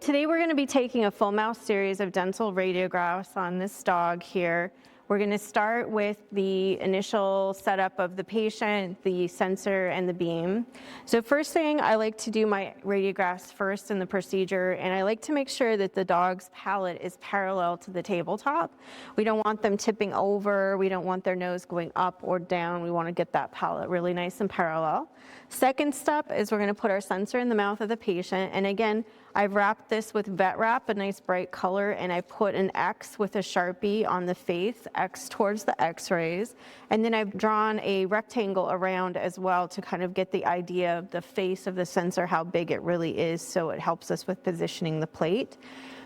Today we're going to be taking a full mouth series of dental radiographs on this dog here. We're going to start with the initial setup of the patient, the sensor, and the beam. So first thing, I like to do my radiographs first in the procedure, and I like to make sure that the dog's palate is parallel to the tabletop. We don't want them tipping over. We don't want their nose going up or down. We want to get that palate really nice and parallel. Second step is we're going to put our sensor in the mouth of the patient, and again, I've wrapped this with vet wrap, a nice bright color, and I put an X with a Sharpie on the face, X towards the X-rays, and then I've drawn a rectangle around as well to kind of get the idea of the face of the sensor, how big it really is, so it helps us with positioning the plate.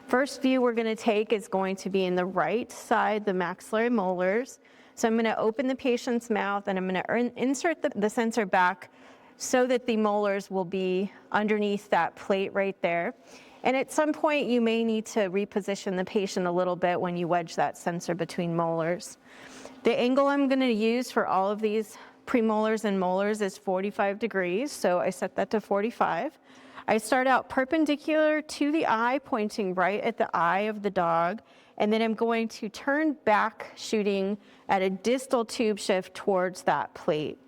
First view we're going to take is going to be in the right side, the maxillary molars. So I'm going to open the patient's mouth and I'm going to insert the sensor back so that the molars will be underneath that plate right there. And at some point you may need to reposition the patient a little bit when you wedge that sensor between molars. The angle I'm going to use for all of these premolars and molars is 45 degrees, so I set that to 45. I start out perpendicular to the eye, pointing right at the eye of the dog, and then I'm going to turn back, shooting at a distal tube shift towards that plate.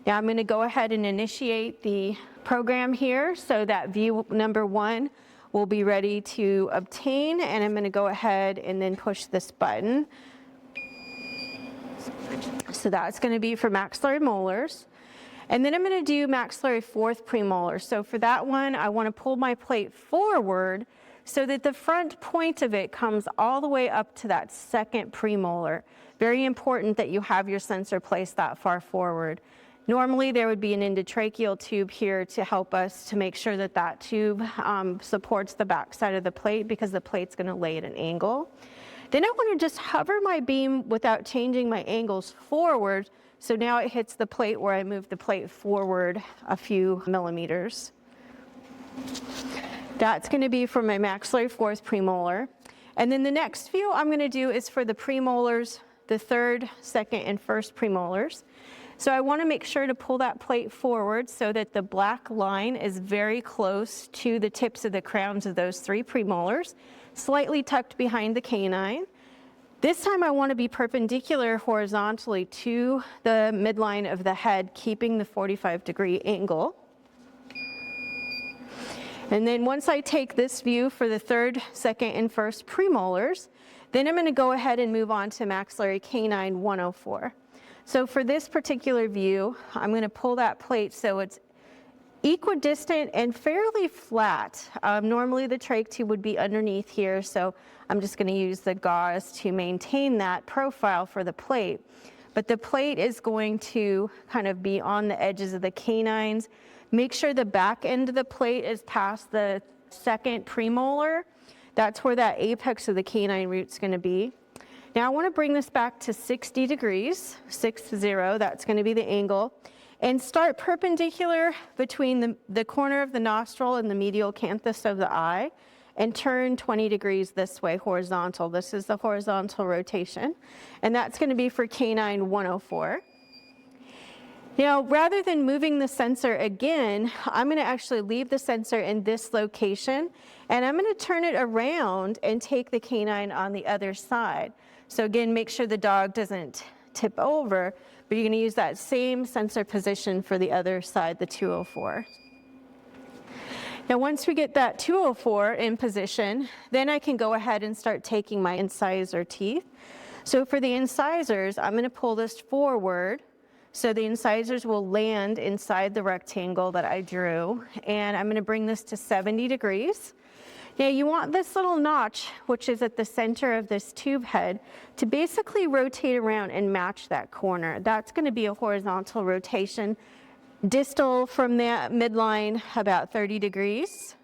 Now I'm going to go ahead and initiate the program here, so that view number 1 will be ready to obtain, and I'm going to go ahead and then push this button. So that's going to be for maxillary molars. And then I'm going to do maxillary fourth premolar. So for that one, I want to pull my plate forward so that the front point of it comes all the way up to that second premolar. Very important that you have your sensor placed that far forward. Normally there would be an endotracheal tube here to help us to make sure that that tube supports the back side of the plate, because the plate's going to lay at an angle. Then I want to just hover my beam without changing my angles forward. So now it hits the plate where I move the plate forward a few millimeters. That's going to be for my maxillary fourth premolar. And then the next view I'm going to do is for the premolars, the third, second, and first premolars. So I want to make sure to pull that plate forward so that the black line is very close to the tips of the crowns of those 3 premolars, slightly tucked behind the canine. This time I want to be perpendicular horizontally to the midline of the head, keeping the 45-degree angle. And then once I take this view for the third, second, and first premolars, then I'm going to go ahead and move on to maxillary canine 104. So for this particular view, I'm going to pull that plate so it's equidistant and fairly flat. Normally the trach tube would be underneath here, so I'm just going to use the gauze to maintain that profile for the plate. But the plate is going to kind of be on the edges of the canines. Make sure the back end of the plate is past the second premolar. That's where that apex of the canine root's going to be. Now I want to bring this back to 60 degrees, 60, that's going to be the angle, and start perpendicular between the corner of the nostril and the medial canthus of the eye, and turn 20 degrees this way, horizontal. This is the horizontal rotation, and that's going to be for canine 104. Now, rather than moving the sensor again, I'm going to actually leave the sensor in this location, and I'm going to turn it around and take the canine on the other side. So again, make sure the dog doesn't tip over, but you're going to use that same sensor position for the other side, the 204. Now once we get that 204 in position, then I can go ahead and start taking my incisor teeth. So for the incisors, I'm going to pull this forward so the incisors will land inside the rectangle that I drew, and I'm going to bring this to 70 degrees. Now you want this little notch, which is at the center of this tube head, to basically rotate around and match that corner. That's going to be a horizontal rotation, distal from that midline about 30 degrees.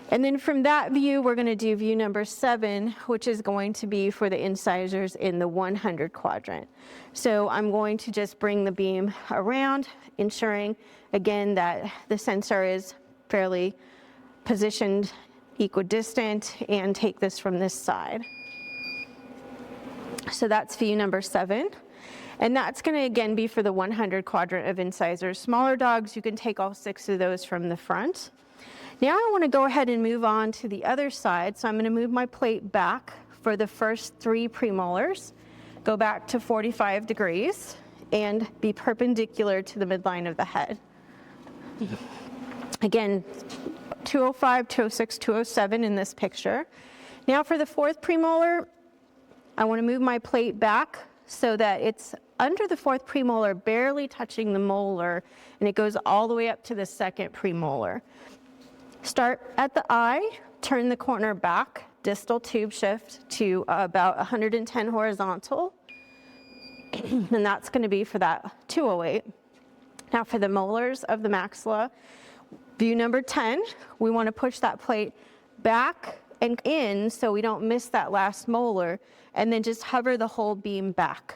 And then from that view, we're going to do view number 7, which is going to be for the incisors in the 100 quadrant. So I'm going to just bring the beam around, ensuring again that the sensor is fairly positioned equidistant, and take this from this side. So that's view number 7. And that's going to again be for the 100 quadrant of incisors. Smaller dogs, you can take all 6 of those from the front. Now I want to go ahead and move on to the other side. So I'm going to move my plate back for the first 3 premolars, go back to 45 degrees, and be perpendicular to the midline of the head. Again, 205, 206, 207 in this picture. Now for the 4th premolar, I want to move my plate back so that it's under the 4th premolar, barely touching the molar, and it goes all the way up to the 2nd premolar. Start at the eye, turn the corner back, distal tube shift to about 110 horizontal, and that's going to be for that 208. Now for the molars of the maxilla, view number 10, we want to push that plate back and in so we don't miss that last molar, and then just hover the whole beam back.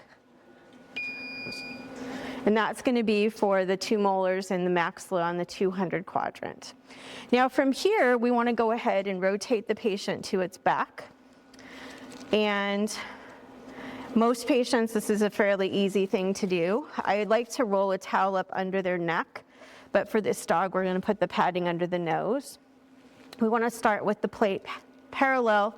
And that's going to be for the 2 molars in the maxilla on the 200 quadrant. Now from here, we want to go ahead and rotate the patient to its back. And most patients, this is a fairly easy thing to do. I like to roll a towel up under their neck, but for this dog, we're going to put the padding under the nose. We want to start with the plate parallel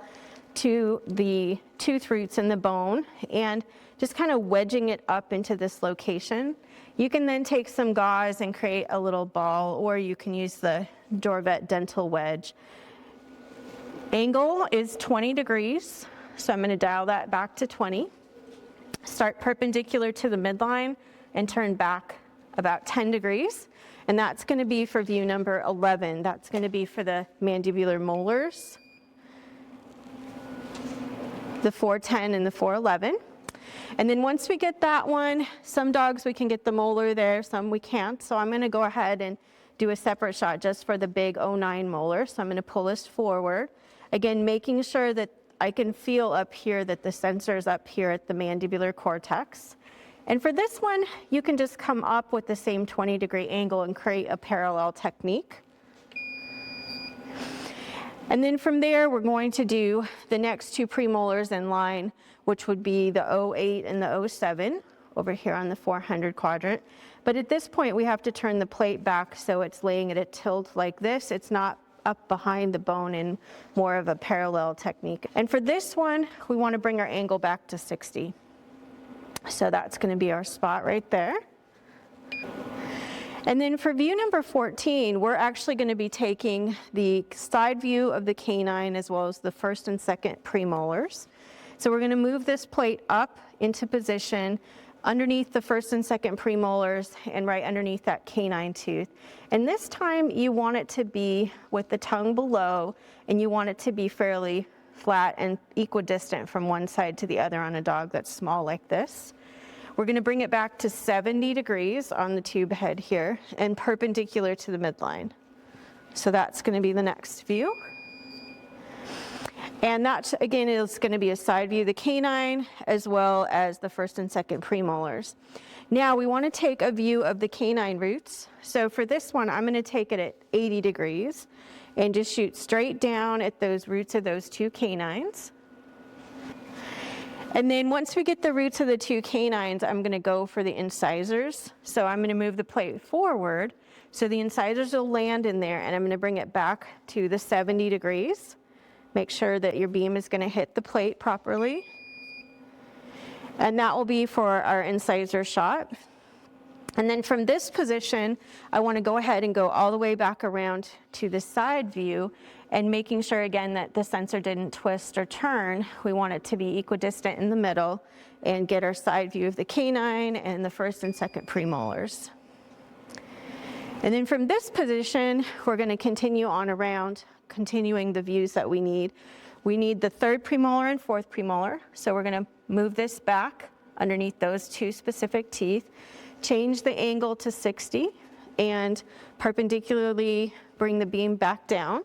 to the tooth roots in the bone and just kind of wedging it up into this location. You can then take some gauze and create a little ball, or you can use the Dorvet dental wedge. Angle is 20 degrees, so I'm going to dial that back to 20. Start perpendicular to the midline and turn back about 10 degrees. And that's going to be for view number 11. That's going to be for the mandibular molars, the 410 and the 411. And then once we get that one, some dogs we can get the molar there, some we can't. So I'm going to go ahead and do a separate shot just for the big 09 molar. So I'm going to pull this forward. Again, making sure that I can feel up here that the sensor is up here at the mandibular cortex. And for this one, you can just come up with the same 20-degree angle and create a parallel technique. And then from there, we're going to do the next 2 premolars in line, which would be the 08 and the 07 over here on the 400 quadrant. But at this point, we have to turn the plate back so it's laying at a tilt like this. It's not up behind the bone in more of a parallel technique. And for this one, we want to bring our angle back to 60. So that's going to be our spot right there. And then for view number 14, we're actually going to be taking the side view of the canine as well as the 1st and 2nd premolars. So we're going to move this plate up into position underneath the 1st and 2nd premolars and right underneath that canine tooth. And this time you want it to be with the tongue below, and you want it to be fairly flat and equidistant from one side to the other on a dog that's small like this. We're going to bring it back to 70 degrees on the tube head here and perpendicular to the midline. So that's going to be the next view. And that, again, is going to be a side view of the canine as well as the 1st and 2nd premolars. Now we want to take a view of the canine roots. So for this one, I'm going to take it at 80 degrees and just shoot straight down at those roots of those 2 canines. And then once we get the roots of the 2 canines, I'm going to go for the incisors. So I'm going to move the plate forward so the incisors will land in there, and I'm going to bring it back to the 70 degrees. Make sure that your beam is going to hit the plate properly. And that will be for our incisor shot. And then from this position, I want to go ahead and go all the way back around to the side view, and making sure again that the sensor didn't twist or turn. We want it to be equidistant in the middle and get our side view of the canine and the 1st and 2nd premolars. And then from this position, we're going to continue on around, continuing the views that we need. We need the 3rd premolar and 4th premolar. So we're going to move this back underneath those 2 specific teeth, change the angle to 60, and perpendicularly bring the beam back down.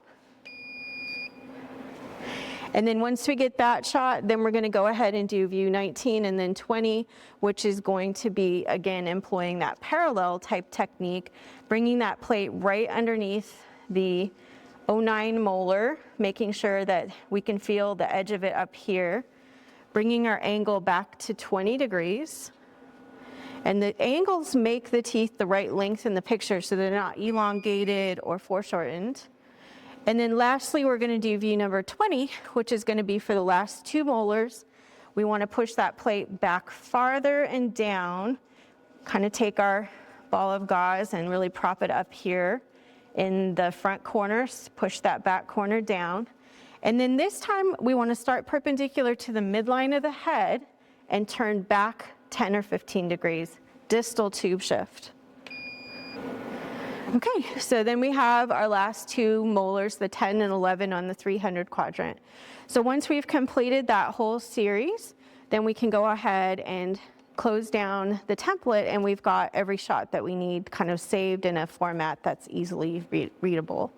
And then once we get that shot, then we're going to go ahead and do view 19 and then 20, which is going to be, again, employing that parallel type technique, bringing that plate right underneath the 09 molar, making sure that we can feel the edge of it up here, bringing our angle back to 20 degrees. And the angles make the teeth the right length in the picture so they're not elongated or foreshortened. And then lastly, we're going to do view number 20, which is going to be for the last 2 molars. We want to push that plate back farther and down, kind of take our ball of gauze and really prop it up here in the front corners, push that back corner down. And then this time we want to start perpendicular to the midline of the head and turn back 10 or 15 degrees, distal tube shift. Okay, so then we have our last 2 molars, the 10 and 11 on the 300 quadrant. So once we've completed that whole series, then we can go ahead and close down the template, and we've got every shot that we need kind of saved in a format that's easily readable.